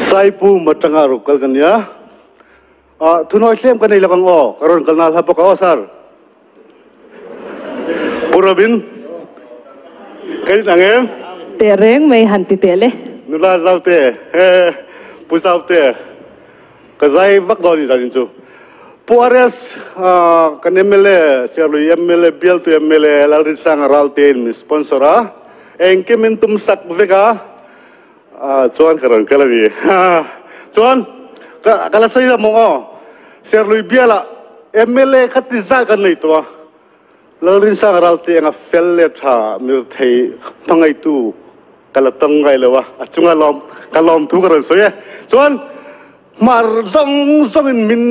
Saipu matangaru kalganya. Tunoi klem kan ilakang o. Karon kalnal hapok o sar. Purabin. Kayo nangem. Tereng may hanti tele. Nula zaute. Pusaute. Kazai vak doli zalin chu. Puares kan MLA sialu MLA bial tu MLA lalrin sang ralten sponsora. Engke mentum sak vega. Chuan karon kalami. Chuan kala saya mo Sir Biala MLA khatizal kan nei to. Lalrin sang ralte nga felle tha mirthei pangai tu kala tangai lewa achunga lom kalom tu karon soye. Chuan mar zong in min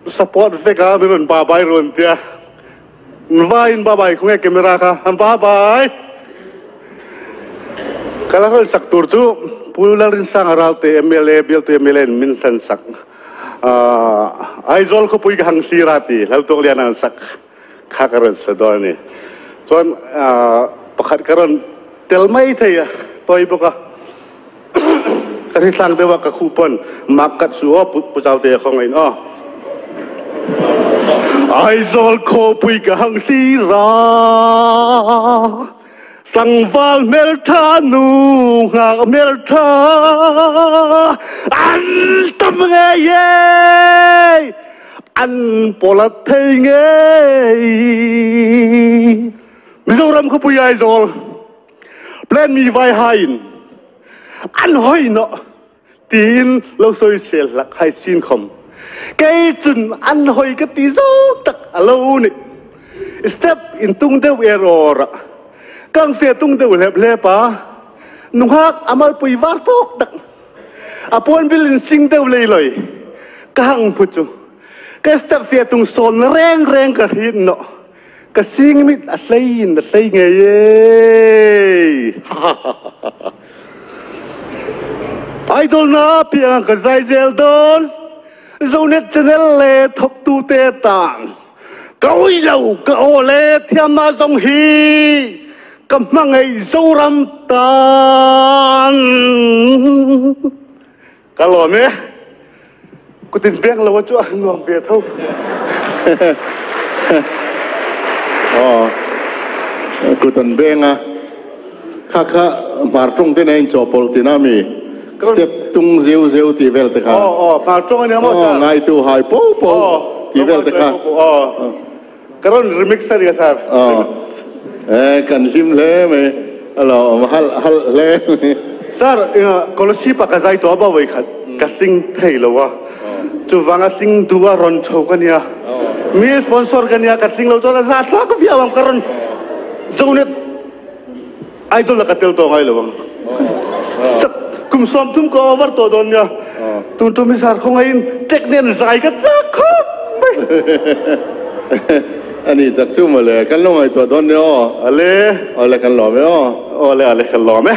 support vega miron babai ron tia. Nvain babai khunge kamera ka babai. Kalau hal sektor tu, pulau rin sang aralte MLA biar tu MLA minsan sak. Aizol ko puy kahang sirati, lalu tu kalian sak kakaran sedon ni. Soan pakat karan telmai thaya, toy buka. Kasi sang dewa kakupon makat suo pusau te kong lain. Aizol ko puy kahang sirati. Sangval melta nunga melta an tamngaye an polatenge Mizoram ko puya izol plan mi vai hain an hoi no tin lo soi sel lak hai sin khom kai chun an hoi ka ti zo tak alo ni step in tung de error Kang fetung de ulep lepa nunghak amal pui vartok tak apon bilin sing de ulei kahang pucu ka step fetung son reng ka hin no ka sing mit aslain ngeye idol na piang ka zaizel don zonet channel le thok tu te tang kaui lau ka ole thiam na zong hi Kemangai Zoram tan kalau me kutin beng lawa chu ngom be thau kutin benga kaka martung te nei chopol tinami step tung zeu ti vel te kha martung ni mo sa ngai tu hai po ti vel te kha karon remixer ya sar kan lim le me alo hal le sar kolosi pa ka zai to ba wei khat ka sing thei lo wa chu wanga sing duwa ron chho kan ya mi sponsor kan ya ka sing lo cho za sa ko bia wang karon zonet idol ka tel to ngai lo wang kum som tum ko over to don ya tu mi sar khong ai teknen zai ka cha kho Ani tak cuma le kan lo ngai tua don yo ale kan lo me yo ale kan lo me